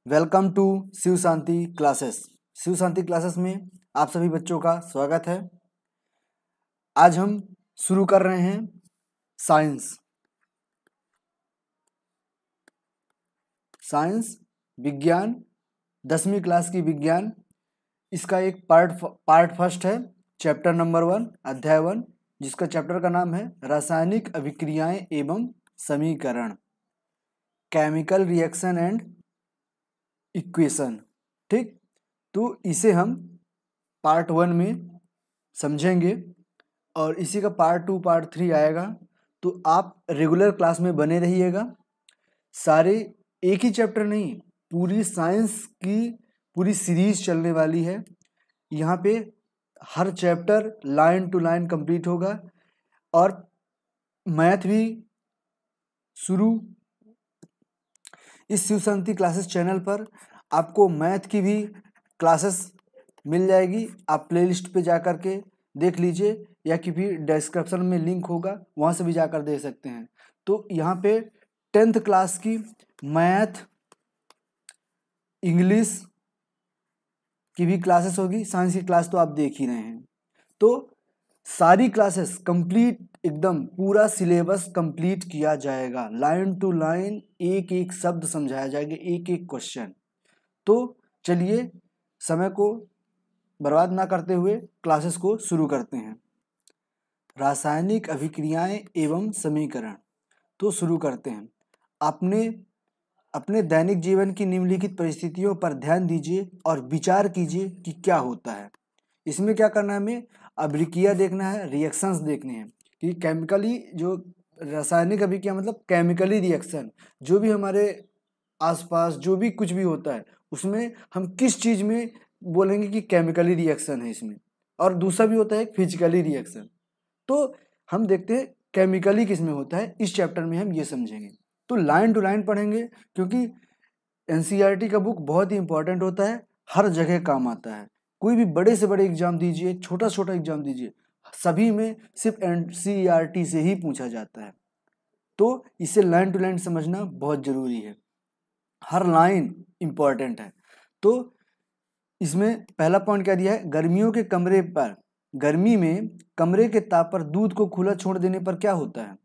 Welcome to Shiv Shanti classes. Shiv Shanti classes में आप सभी बच्चों का स्वागत है। आज हम शुरू कर रहे हैं साइंस विज्ञान 10वीं क्लास की विज्ञान। इसका एक पार्ट फर्स्ट है, चैप्टर नंबर 1 अध्याय 1, जिसका चैप्टर का नाम है रासायनिक अभिक्रियाएं एवं समीकरण, केमिकल रिएक्शन एंड इक्वेशन। ठीक, तो इसे हम पार्ट 1 में समझेंगे और इसी का पार्ट 2 पार्ट 3 आएगा। तो आप रेगुलर क्लास में बने रहिएगा। सारे एक ही चैप्टर नहीं, पूरी साइंस की पूरी सीरीज चलने वाली है। यहाँ पे हर chapter line to line complete होगा और मैथ भी शुरू। इस शिव शांति क्लासेस चैनल पर आपको मैथ की भी क्लासेस मिल जाएगी। आप प्लेलिस्ट पे जा कर के देख लीजिए या कि भी डिस्क्रिप्शन में लिंक होगा, वहाँ से भी जाकर देख सकते हैं। तो यहाँ पे 10th क्लास की मैथ, इंग्लिश की भी क्लासेस होगी। साइंस की क्लास तो आप देख ही रहे हैं। तो सारी क्लासेस कंप्लीट, एकदम पूरा सिलेबस कंप्लीट किया जाएगा। लाइन टू लाइन एक एक शब्द समझाया जाएगा, एक एक क्वेश्चन। तो चलिए समय को बर्बाद ना करते हुए क्लासेस को शुरू करते हैं। रासायनिक अभिक्रियाएं एवं समीकरण, तो शुरू करते हैं। अपने दैनिक जीवन की निम्नलिखित परिस्थितियों पर ध्यान दीजिए और विचार कीजिए कि क्या होता है। इसमें क्या करना है, हमें अभिक्रिया देखना है, रिएक्शंस देखने हैं कि केमिकली जो रासायनिक अभिक्रिया मतलब केमिकली रिएक्शन, जो भी हमारे आसपास जो भी कुछ भी होता है उसमें हम किस चीज़ में बोलेंगे कि केमिकली रिएक्शन है इसमें, और दूसरा भी होता है फिजिकली रिएक्शन। तो हम देखते हैं केमिकली किस में होता है, इस चैप्टर में हम ये समझेंगे। तो लाइन टू लाइन पढ़ेंगे क्योंकि एनसीईआरटी का बुक बहुत ही इंपॉर्टेंट होता है, हर जगह काम आता है। कोई भी बड़े से बड़े एग्जाम दीजिए, छोटा छोटा एग्जाम दीजिए, सभी में सिर्फ एनसीईआरटी से ही पूछा जाता है। तो इसे लाइन टू लाइन समझना बहुत जरूरी है, हर लाइन इंपॉर्टेंट है। तो इसमें पहला पॉइंट क्या दिया है, गर्मी में कमरे के ताप पर दूध को खुला छोड़ देने पर क्या होता है?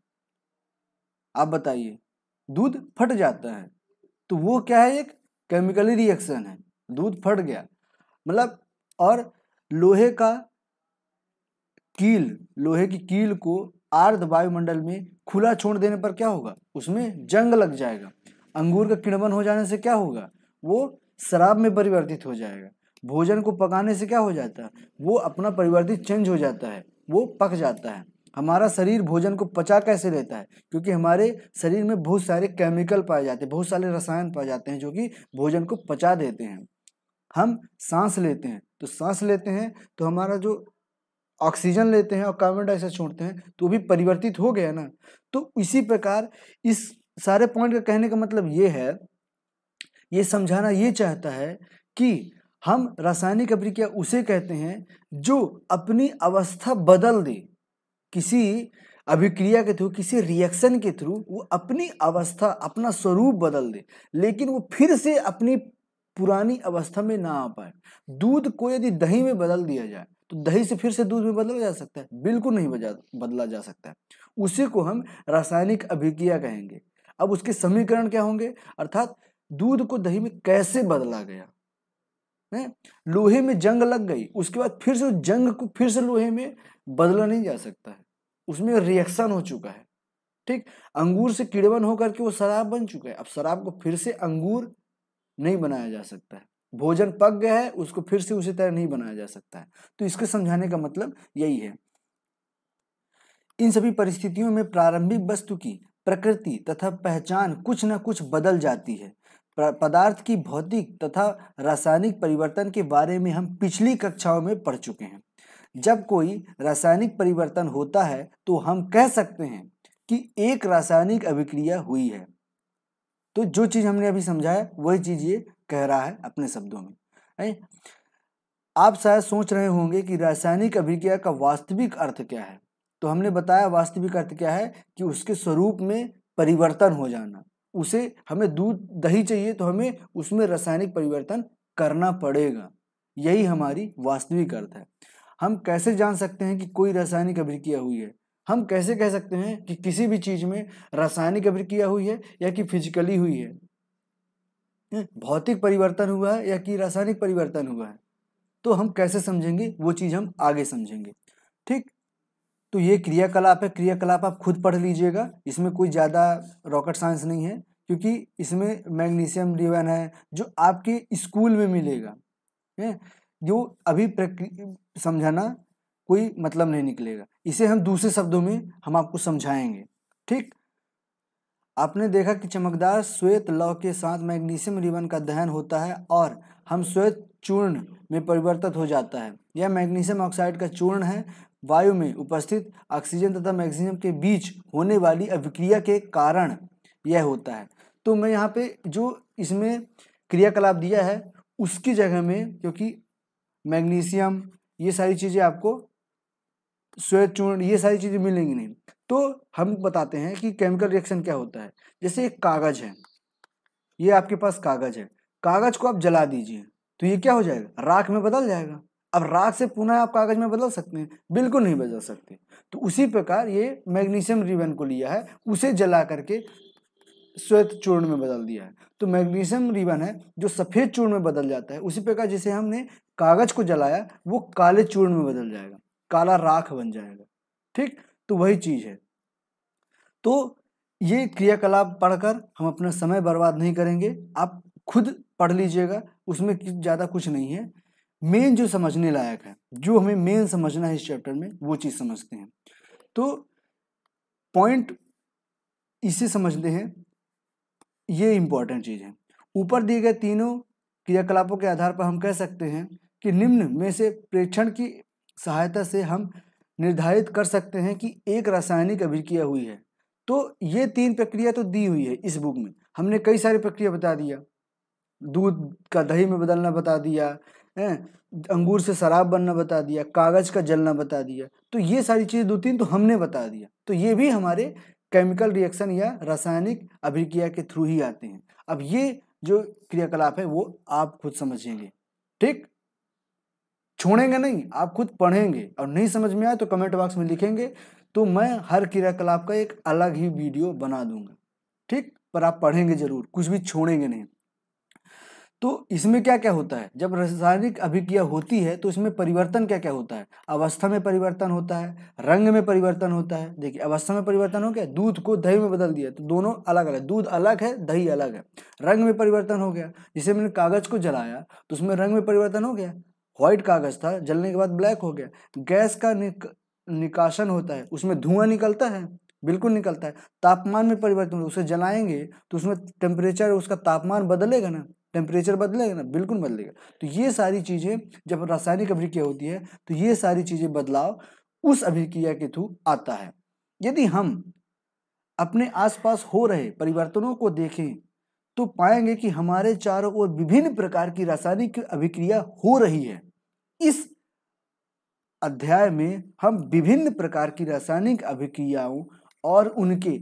आप बताइए। दूध फट जाता है। तो वो क्या है, एक केमिकली रिएक्शन है, दूध फट गया मतलब। और लोहे की कील को आर्द्र वायुमंडल में खुला छोड़ देने पर क्या होगा, उसमें जंग लग जाएगा। अंगूर का किण्वन हो जाने से क्या होगा, वो शराब में परिवर्तित हो जाएगा। भोजन को पकाने से क्या हो जाता है, वो अपना परिवर्तित चेंज हो जाता है, वो पक जाता है। हमारा शरीर भोजन को पचा कैसे लेता है, क्योंकि हमारे शरीर में बहुत सारे केमिकल पाए जाते हैं, बहुत सारे रसायन पाए जाते हैं जो कि भोजन को पचा देते हैं। हम सांस लेते हैं, तो सांस लेते हैं तो हमारा जो ऑक्सीजन लेते हैं और कार्बन डाइऑक्साइड छोड़ते हैं, तो भी परिवर्तित हो गया ना। तो इसी प्रकार इस सारे पॉइंट का कहने का मतलब ये है, ये समझाना ये चाहता है कि हम रासायनिक अभिक्रिया उसे कहते हैं जो अपनी अवस्था बदल दे। किसी अभिक्रिया के थ्रू, किसी रिएक्शन के थ्रू वो अपनी अवस्था, अपना स्वरूप बदल दे, लेकिन वो फिर से अपनी पुरानी अवस्था में ना आ पाए। दूध को यदि दही में बदल दिया जाए तो दही से फिर से दूध में बदला जा सकता है? बिल्कुल नहीं बदला जा सकता है। उसी को हम रासायनिक अभिक्रिया कहेंगे। अब उसके समीकरण क्या होंगे, अर्थात दूध को दही में कैसे बदला गया है। लोहे में जंग लग गई, उसके बाद फिर से जंग को फिर से लोहे में बदला नहीं जा सकता है, उसमें रिएक्शन हो चुका है। ठीक, अंगूर से किण्वन होकर के वो शराब बन चुका है। अब शराब को फिर से अंगूर नहीं बनाया जा सकता है। भोजन पक गया है, उसको फिर से उसी तरह नहीं बनाया जा सकता है। तो इसके समझाने का मतलब यही है। इन सभी परिस्थितियों में प्रारंभिक वस्तु की प्रकृति तथा पहचान कुछ न कुछ बदल जाती है। पदार्थ की भौतिक तथा रासायनिक परिवर्तन के बारे में हम पिछली कक्षाओं में पढ़ चुके हैं। जब कोई रासायनिक परिवर्तन होता है तो हम कह सकते हैं कि एक रासायनिक अभिक्रिया हुई है। तो जो चीज हमने अभी समझाया वही चीज ये कह रहा है अपने शब्दों में। आप शायद सोच रहे होंगे कि रासायनिक अभिक्रिया का वास्तविक अर्थ क्या है। तो हमने बताया वास्तविक अर्थ क्या है कि उसके स्वरूप में परिवर्तन हो जाना, उसे हमें दूध दही चाहिए तो हमें उसमें रासायनिक परिवर्तन करना पड़ेगा। यही हमारी वास्तविक अर्थ है। हम कैसे जान सकते हैं कि कोई रासायनिक अभिक्रिया हुई है? हम कैसे कह सकते हैं कि किसी भी चीज में रासायनिक अभिक्रिया हुई है या कि फिजिकली हुई है, भौतिक परिवर्तन हुआ है या कि रासायनिक परिवर्तन हुआ है? तो हम कैसे समझेंगे वो चीज हम आगे समझेंगे। ठीक, तो ये क्रियाकलाप है। क्रियाकलाप आप खुद पढ़ लीजिएगा, इसमें कोई ज़्यादा रॉकेट साइंस नहीं है, क्योंकि इसमें मैग्नीशियम रिवन है जो आपके स्कूल में मिलेगा है, जो अभी समझाना कोई मतलब नहीं निकलेगा। इसे हम दूसरे शब्दों में हम आपको समझाएंगे। ठीक, आपने देखा कि चमकदार श्वेत लौह के साथ मैग्नीशियम रिवन का दहन होता है और हम श्वेत चूर्ण में परिवर्तित हो जाता है। यह मैग्नीशियम ऑक्साइड का चूर्ण है। वायु में उपस्थित ऑक्सीजन तथा मैग्नीशियम के बीच होने वाली अभिक्रिया के कारण यह होता है। तो मैं यहाँ पे जो इसमें क्रियाकलाप दिया है उसकी जगह में, क्योंकि मैग्नीशियम ये सारी चीज़ें आपको श्वेत चूर्ण ये सारी चीज़ें मिलेंगी नहीं, तो हम बताते हैं कि केमिकल रिएक्शन क्या होता है। जैसे एक कागज है, ये आपके पास कागज है, कागज को आप जला दीजिए तो ये क्या हो जाएगा? राख में बदल जाएगा। अब राख से पुनः आप कागज में बदल सकते हैं? बिल्कुल नहीं बदल सकते। तो उसी प्रकार ये मैग्नीशियम रिवन को लिया है, उसे जला करके श्वेत चूर्ण में बदल दिया है। तो मैग्नीशियम रिवन है जो सफेद चूर्ण में बदल जाता है। उसी प्रकार जिसे हमने कागज को जलाया वो काले चूर्ण में बदल जाएगा, काला राख बन जाएगा। ठीक, तो वही चीज है। तो ये क्रियाकलाप पढ़कर हम अपना समय बर्बाद नहीं करेंगे, आप खुद पढ़ लीजिएगा, उसमें ज़्यादा कुछ नहीं है। मेन जो समझने लायक है, जो हमें मेन समझना है इस चैप्टर में, वो चीज़ समझते हैं। तो पॉइंट इसे समझते हैं, ये इंपॉर्टेंट चीज़ है। ऊपर दिए गए तीनों क्रियाकलापों के आधार पर हम कह सकते हैं कि निम्न में से प्रेक्षण की सहायता से हम निर्धारित कर सकते हैं कि एक रासायनिक अभिक्रिया हुई है। तो ये 3 प्रक्रिया तो दी हुई है इस बुक में, हमने कई सारी प्रक्रिया बता दिया। दूध का दही में बदलना बता दिया है, अंगूर से शराब बनना बता दिया, कागज का जलना बता दिया। तो ये सारी चीज़ 2-3 तो हमने बता दिया। तो ये भी हमारे केमिकल रिएक्शन या रासायनिक अभिक्रिया के थ्रू ही आते हैं। अब ये जो क्रियाकलाप है वो आप खुद समझेंगे। ठीक, छोड़ेंगे नहीं, आप खुद पढ़ेंगे और नहीं समझ में आए तो कमेंट बॉक्स में लिखेंगे, तो मैं हर क्रियाकलाप का एक अलग ही वीडियो बना दूंगा। ठीक, पर आप पढ़ेंगे जरूर, कुछ भी छोड़ेंगे नहीं। तो इसमें क्या क्या होता है? जब रासायनिक अभिक्रिया होती है तो इसमें परिवर्तन क्या क्या होता है? अवस्था में परिवर्तन होता है, रंग में परिवर्तन होता है। देखिए, अवस्था में परिवर्तन हो गया, दूध को दही में बदल दिया तो दोनों अलग अलग, दूध अलग है, दही अलग है। रंग में परिवर्तन हो गया, जिसे मैंने कागज को जलाया तो उसमें रंग में परिवर्तन हो गया, व्हाइट कागज था, जलने के बाद ब्लैक हो गया। गैस का निकासन होता है, उसमें धुआं निकलता है, बिल्कुल निकलता है। तापमान में परिवर्तन, उसे जलाएंगे तो उसमें टेम्परेचर, उसका तापमान बदलेगा ना, टेम्परेचर बदलेगा ना, बिल्कुल बदलेगा। तो ये सारी चीज़ें जब रासायनिक अभिक्रिया होती है तो ये सारी चीज़ें बदलाव उस अभिक्रिया के थ्रू आता है। यदि हम अपने आसपास हो रहे परिवर्तनों को देखें तो पाएंगे कि हमारे चारों ओर विभिन्न प्रकार की रासायनिक अभिक्रिया हो रही है। इस अध्याय में हम विभिन्न प्रकार की रासायनिक अभिक्रियाओं और उनके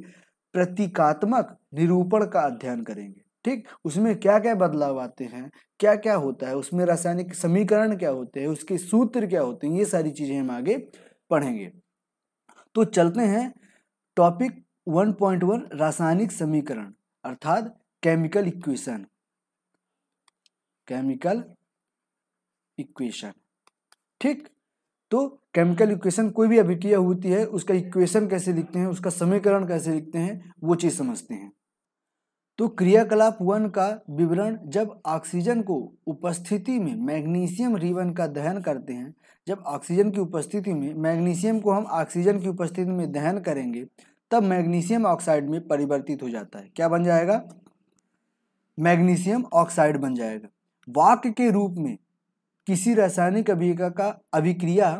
प्रतीकात्मक निरूपण का अध्ययन करेंगे। ठीक, उसमें क्या क्या बदलाव आते हैं, क्या क्या होता है, उसमें रासायनिक समीकरण क्या होते हैं, उसके सूत्र क्या होते हैं, ये सारी चीजें हम आगे पढ़ेंगे। तो चलते हैं टॉपिक 1.1 रासायनिक समीकरण अर्थात केमिकल इक्वेशन। केमिकल इक्वेशन, ठीक, तो केमिकल इक्वेशन, कोई भी अभिक्रिया होती है उसका इक्वेशन कैसे लिखते हैं, उसका समीकरण कैसे लिखते हैं, वो चीज समझते हैं। तो क्रियाकलाप 1 का विवरण, जब ऑक्सीजन को उपस्थिति में मैग्नीशियम रिवन का दहन करते हैं, जब ऑक्सीजन की उपस्थिति में मैग्नीशियम को हम ऑक्सीजन की उपस्थिति में दहन करेंगे तब मैग्नीशियम ऑक्साइड में परिवर्तित हो जाता है। क्या बन जाएगा? मैग्नीशियम ऑक्साइड बन जाएगा। वाक्य के रूप में किसी रासायनिक अभिक्रिया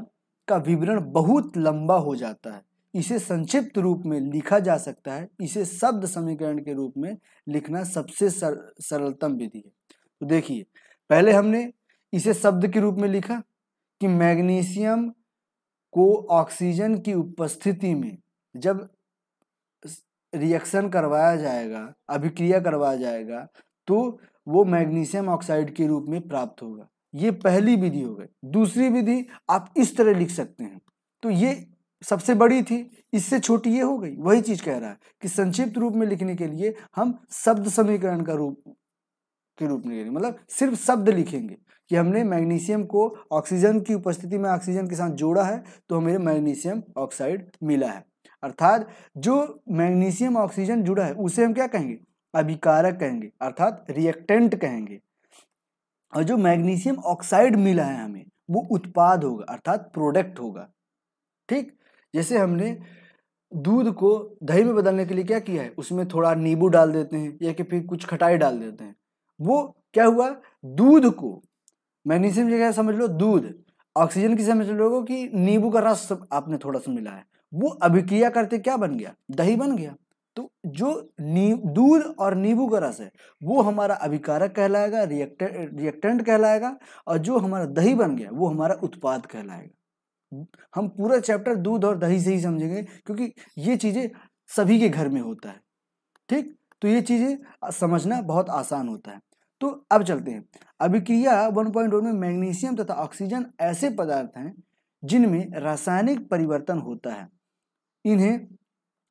का विवरण बहुत लंबा हो जाता है, इसे संक्षिप्त रूप में लिखा जा सकता है। इसे शब्द समीकरण के रूप में लिखना सबसे सरलतम विधि है। तो देखिए, पहले हमने इसे शब्द के रूप में लिखा कि मैग्नीशियम को ऑक्सीजन की उपस्थिति में जब रिएक्शन करवाया जाएगा, अभिक्रिया करवाया जाएगा, तो वो मैग्नीशियम ऑक्साइड के रूप में प्राप्त होगा। ये पहली विधि हो गई। दूसरी विधि आप इस तरह लिख सकते हैं, तो ये सबसे बड़ी थी, इससे छोटी ये हो गई। वही चीज कह रहा है कि संक्षिप्त रूप में लिखने के लिए हम शब्द समीकरण के रूप में लिखेंगे, मतलब सिर्फ शब्द लिखेंगे कि हमने मैग्नीशियम को ऑक्सीजन की उपस्थिति में ऑक्सीजन के साथ जोड़ा है तो हमें मैग्नीशियम ऑक्साइड मिला है। अर्थात जो मैग्नीशियम ऑक्सीजन जुड़ा है उसे हम क्या कहेंगे? अभिकारक कहेंगे, अर्थात रिएक्टेंट कहेंगे। और जो मैग्नीशियम ऑक्साइड मिला है हमें वो उत्पाद होगा, अर्थात प्रोडक्ट होगा। ठीक, जैसे हमने दूध को दही में बदलने के लिए क्या किया है, उसमें थोड़ा नींबू डाल देते हैं या कि फिर कुछ खटाई डाल देते हैं। वो क्या हुआ, दूध को मैग्नीशियम जगह समझ लो दूध, ऑक्सीजन की समझ लो कि नींबू का रस आपने थोड़ा सा मिला है, वो अभिक्रिया करते क्या बन गया, दही बन गया। तो जो दूध और नींबू का रस है वो हमारा अभिकारक कहलाएगा, रिएक्टेंट कहलाएगा, और जो हमारा दही बन गया वो हमारा उत्पाद कहलाएगा। हम पूरा चैप्टर दूध और दही से ही समझेंगे क्योंकि ये चीजें सभी के घर में होता है। ठीक, तो ये चीजें समझना बहुत आसान होता है। तो अब चलते हैं, अभिक्रिया 1.1 में मैग्नीशियम तथा ऑक्सीजन ऐसे पदार्थ हैं जिनमें रासायनिक परिवर्तन होता है, इन्हें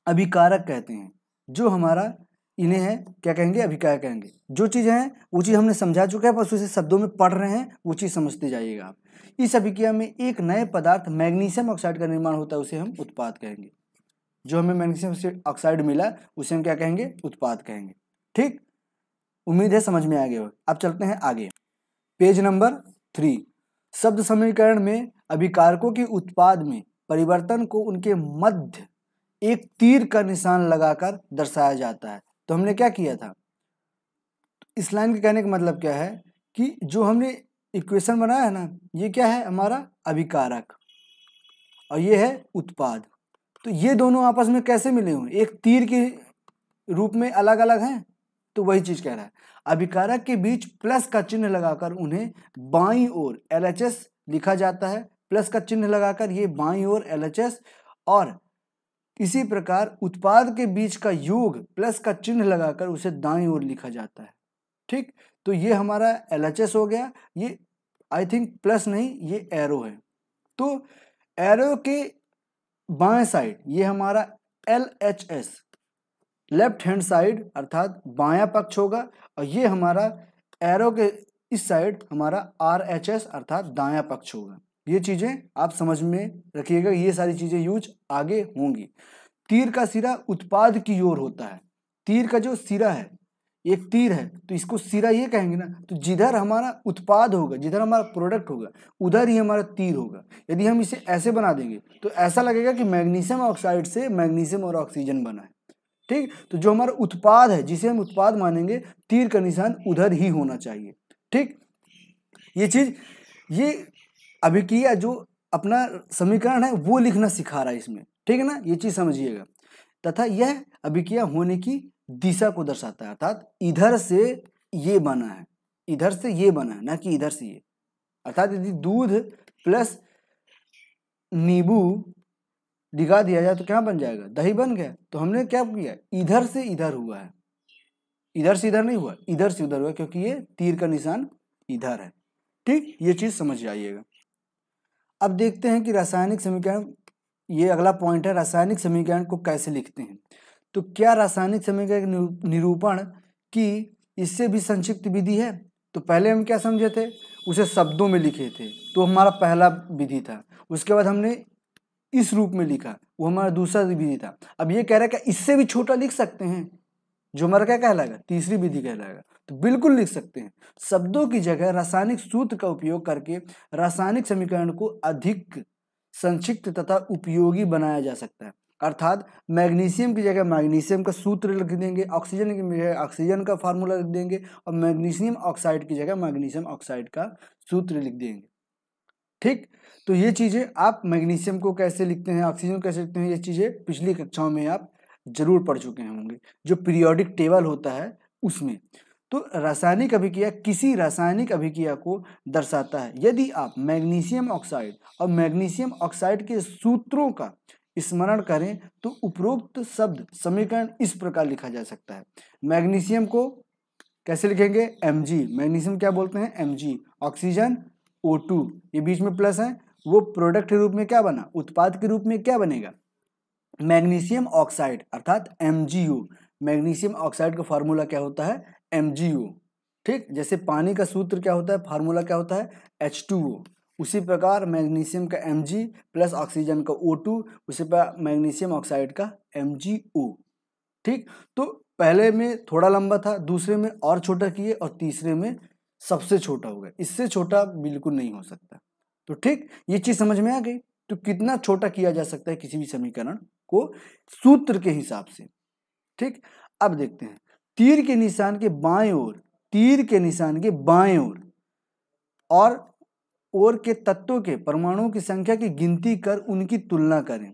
अभिकारक कहते हैं। जो हमारा इन्हें है क्या कहेंगे, अभिकारक कहेंगे। जो चीज़ है वो चीज़ हमने समझा चुका है, बस उसे शब्दों में पढ़ रहे हैं, वो चीज़ समझते जाइएगा आप। इस अभिक्रिया में एक नए पदार्थ मैग्नीशियम ऑक्साइड का निर्माण होता है, उसे हम उत्पाद कहेंगे। जो हमें मैग्नीशियम ऑक्साइड मिला उसे हम क्या कहेंगे, उत्पाद कहेंगे। ठीक, उम्मीद है समझ में आ गया हो। अब चलते हैं आगे, पेज नंबर 3। शब्द समीकरण में अभिकारकों के उत्पाद में परिवर्तन को उनके मध्य एक तीर का निशान लगाकर दर्शाया जाता है। तो हमने क्या किया था, इस लाइन के कहने का मतलब क्या है कि जो हमने इक्वेशन बनाया है ना, ये क्या है, हमारा अभिकारक और ये है उत्पाद। तो ये दोनों आपस में कैसे मिले हुए, एक तीर के रूप में अलग अलग हैं। तो वही चीज कह रहा है, अभिकारक के बीच प्लस का चिन्ह लगाकर उन्हें बाईं ओर LHS लिखा जाता है। प्लस का चिन्ह लगाकर ये बाईं ओर LHS, और इसी प्रकार उत्पाद के बीच का योग प्लस का चिन्ह लगाकर उसे दाईं ओर लिखा जाता है। ठीक, तो ये हमारा LHS हो गया, ये आई थिंक प्लस नहीं, ये एरो है। तो एरो के बाएं साइड ये हमारा LHS, लेफ्ट हैंड साइड अर्थात बायां पक्ष होगा, और ये हमारा एरो के इस साइड हमारा RHS अर्थात दायां पक्ष होगा। ये चीजें आप समझ में रखिएगा, ये सारी चीजें यूज आगे होंगी। तीर का सिरा उत्पाद की ओर होता है। तीर का जो सिरा है, एक तीर है तो इसको सिरा ये कहेंगे ना, तो जिधर हमारा उत्पाद होगा, जिधर हमारा प्रोडक्ट होगा, उधर ही हमारा तीर होगा। यदि हम इसे ऐसे बना देंगे तो ऐसा लगेगा कि मैग्नीशियम ऑक्साइड से मैग्नीशियम और ऑक्सीजन बना है। ठीक, तो जो हमारा उत्पाद है, जिसे हम उत्पाद मानेंगे, तीर का निशान उधर ही होना चाहिए। ठीक, ये चीज, ये अभिक्रिया जो अपना समीकरण है वो लिखना सिखा रहा है इसमें। ठीक है ना, ये चीज समझिएगा। तथा यह अभिक्रिया होने की दिशा को दर्शाता है, अर्थात इधर से ये बना है, इधर से ये बना है, ना कि इधर से ये। अर्थात यदि दूध प्लस नींबू दिखा दिया जाए तो क्या बन जाएगा, दही बन गया। तो हमने क्या किया, इधर से इधर हुआ है, इधर से इधर नहीं हुआ, इधर से उधर हुआ, क्योंकि ये तीर का निशान इधर है। ठीक, ये चीज समझ जाइएगा। अब देखते हैं कि रासायनिक समीकरण, ये अगला पॉइंट है, रासायनिक समीकरण को कैसे लिखते हैं। तो क्या रासायनिक समीकरण निरूपण की इससे भी संक्षिप्त विधि है? तो पहले हम क्या समझे थे, उसे शब्दों में लिखे थे, तो हमारा पहला विधि था। उसके बाद हमने इस रूप में लिखा, वो हमारा दूसरा विधि था। अब ये कह रहा है कि इससे भी छोटा लिख सकते हैं, जो हमारा क्या कहलाएगा, तीसरी विधि कहलाएगा। तो बिल्कुल लिख सकते हैं। शब्दों की जगह रासायनिक सूत्र का उपयोग करके रासायनिक समीकरण को अधिक संक्षिप्त तथा उपयोगी बनाया जा सकता है। अर्थात मैग्नीशियम की जगह मैग्नीशियम का सूत्र लिख देंगे, ऑक्सीजन की जगह ऑक्सीजन का फार्मूला लिख देंगे, और मैग्नीशियम ऑक्साइड की जगह मैग्नीशियम ऑक्साइड का सूत्र लिख देंगे। ठीक, तो ये चीजें आप मैग्नीशियम को कैसे लिखते हैं, ऑक्सीजन को कैसे लिखते हैं, ये चीजें पिछली कक्षाओं में आप जरूर पढ़ चुके होंगे, जो पीरियोडिक टेबल होता है उसमें। तो रासायनिक अभिक्रिया किसी रासायनिक अभिक्रिया को दर्शाता है। यदि आप मैग्नीशियम ऑक्साइड और मैग्नीशियम ऑक्साइड के सूत्रों का स्मरण करें तो उपरोक्त शब्द समीकरण इस प्रकार लिखा जा सकता है। मैग्नीशियम को कैसे लिखेंगे? Mg। मैग्नीशियम क्या बोलते हैं? Mg। ऑक्सीजन O2, ये बीच में प्लस है, वो प्रोडक्ट के रूप में क्या बना? उत्पाद के रूप में क्या बनेगा? मैग्नीशियम ऑक्साइड अर्थात MgO। मैग्नीशियम ऑक्साइड का फार्मूला क्या होता है? MgO। ठीक, जैसे पानी का सूत्र क्या होता है, फार्मूला क्या होता है? H2O। उसी प्रकार मैग्नीशियम का Mg प्लस ऑक्सीजन का O2, उसी प्रकार मैग्नीशियम ऑक्साइड का MgO। ठीक, तो पहले में थोड़ा लंबा था, दूसरे में और छोटा किए और तीसरे में सबसे छोटा हो गया। इससे छोटा बिल्कुल नहीं हो सकता। तो ठीक, ये चीज समझ में आ गई। तो कितना छोटा किया जा सकता है किसी भी समीकरण को सूत्र के हिसाब से। ठीक, अब देखते हैं तीर के निशान के बाएं ओर, तीर के निशान के बाएं ओर और के तत्वों के परमाणुओं की संख्या की गिनती कर उनकी तुलना करें।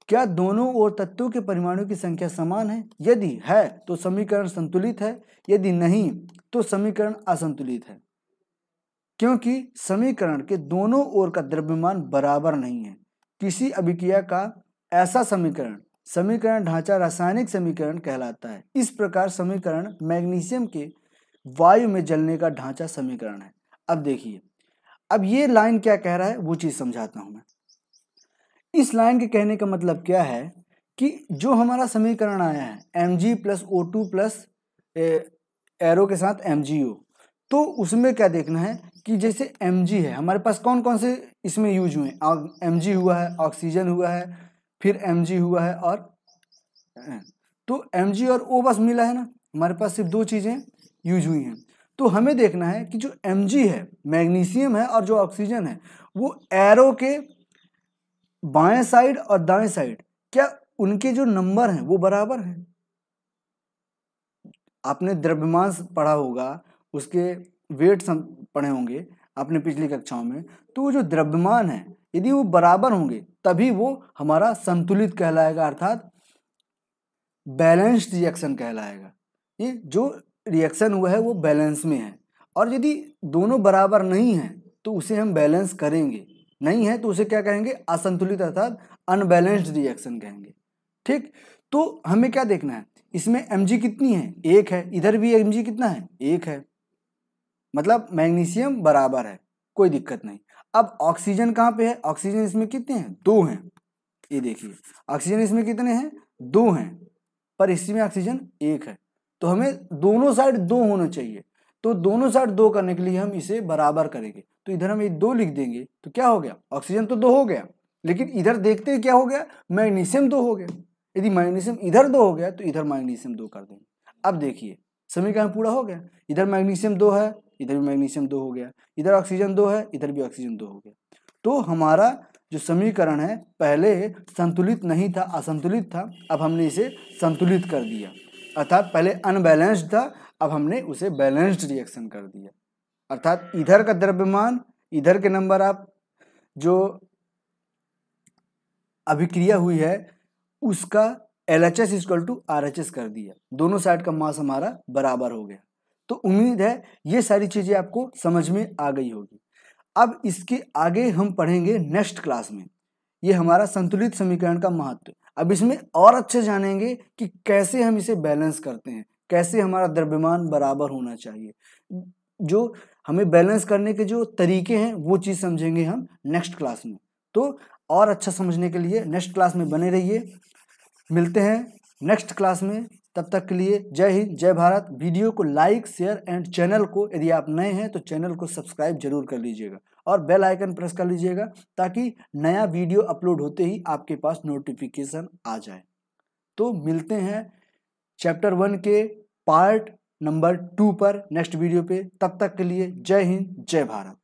क्या दोनों ओर तत्वों के परमाणुओं की संख्या समान है? यदि है तो समीकरण संतुलित है, यदि नहीं तो समीकरण असंतुलित है। क्योंकि समीकरण के दोनों ओर का द्रव्यमान बराबर नहीं है। किसी अभिक्रिया का ऐसा समीकरण ढांचा रासायनिक समीकरण कहलाता है। इस प्रकार समीकरण मैग्नीशियम के वायु में जलने का ढांचा समीकरण है। अब देखिए, अब ये लाइन क्या कह रहा है वो चीज समझाता हूं मैं। इस लाइन के कहने का मतलब क्या है कि जो हमारा समीकरण आया है Mg plus O2 plus arrow के साथ MgO, तो उसमें क्या देखना है कि जैसे Mg है, हमारे पास कौन कौन से इसमें यूज हुए? Mg हुआ है, ऑक्सीजन हुआ है, फिर Mg हुआ है, और तो Mg और O बस मिला है ना, हमारे पास सिर्फ दो चीजें यूज हुई हैं। तो हमें देखना है कि जो Mg है, मैग्नीशियम है, और जो ऑक्सीजन है वो एरो के बाएं साइड और दाएं साइड क्या उनके जो नंबर हैं वो बराबर हैं? आपने द्रव्यमान पढ़ा होगा, उसके वेट पढ़े होंगे आपने पिछली कक्षाओं में। तो वो जो द्रव्यमान है यदि वो बराबर होंगे तभी वो हमारा संतुलित कहलाएगा, अर्थात बैलेंस्ड रिएक्शन कहलाएगा। ये जो रिएक्शन हुआ है वो बैलेंस में है, और यदि दोनों बराबर नहीं है तो उसे हम बैलेंस करेंगे, नहीं है तो उसे क्या कहेंगे? असंतुलित अर्थात अनबैलेंस्ड रिएक्शन कहेंगे। ठीक, तो हमें क्या देखना है? इसमें Mg कितनी है? 1 है, इधर भी Mg कितना है? 1 है, मतलब मैग्नीशियम बराबर है, कोई दिक्कत नहीं। अब ऑक्सीजन कहाँ पे है? ऑक्सीजन इसमें कितने हैं? 2 हैं। ये देखिए ऑक्सीजन इसमें कितने हैं? 2 हैं, पर इसमें ऑक्सीजन 1 है। तो हमें दोनों साइड 2 होना चाहिए। तो दोनों साइड 2 करने के लिए हम इसे बराबर करेंगे। तो इधर हम ये 2 लिख देंगे, तो क्या हो गया? ऑक्सीजन तो 2 हो गया, लेकिन इधर देखते हैं क्या हो गया? मैग्नीशियम 2 हो गया। यदि मैग्नीशियम इधर 2 हो गया तो इधर मैग्नीशियम 2 कर देंगे। अब देखिए समीकरण पूरा हो गया। इधर मैग्नीशियम 2 है, इधर भी मैग्नीशियम 2 हो गया, इधर ऑक्सीजन 2 है, इधर भी ऑक्सीजन 2 हो गया। तो हमारा जो समीकरण है पहले संतुलित नहीं था, असंतुलित था, अब हमने इसे संतुलित कर दिया। अर्थात पहले अनबैलेंस्ड था, अब हमने उसे बैलेंस्ड रिएक्शन कर दिया। अर्थात इधर का द्रव्यमान, इधर के नंबर, आप जो अभिक्रिया हुई है उसका LHS इक्वल टू RHS कर दिया। दोनों साइड का मास हमारा बराबर हो गया। तो उम्मीद है ये सारी चीजें आपको समझ में आ गई होगी। अब इसके आगे हम पढ़ेंगे नेक्स्ट क्लास में, ये हमारा संतुलित समीकरण का महत्व। अब इसमें और अच्छे जानेंगे कि कैसे हम इसे बैलेंस करते हैं, कैसे हमारा द्रव्यमान बराबर होना चाहिए। जो हमें बैलेंस करने के जो तरीके हैं वो चीज़ समझेंगे हम नेक्स्ट क्लास में। तो और अच्छा समझने के लिए नेक्स्ट क्लास में बने रहिए। मिलते हैं नेक्स्ट क्लास में, तब तक के लिए जय हिंद, जय भारत। वीडियो को लाइक, शेयर एंड चैनल को, यदि आप नए हैं तो चैनल को सब्सक्राइब जरूर कर लीजिएगा और बेल आइकन प्रेस कर लीजिएगा, ताकि नया वीडियो अपलोड होते ही आपके पास नोटिफिकेशन आ जाए। तो मिलते हैं चैप्टर 1 के पार्ट नंबर 2 पर नेक्स्ट वीडियो पे। तब तक के लिए जय हिंद, जय भारत।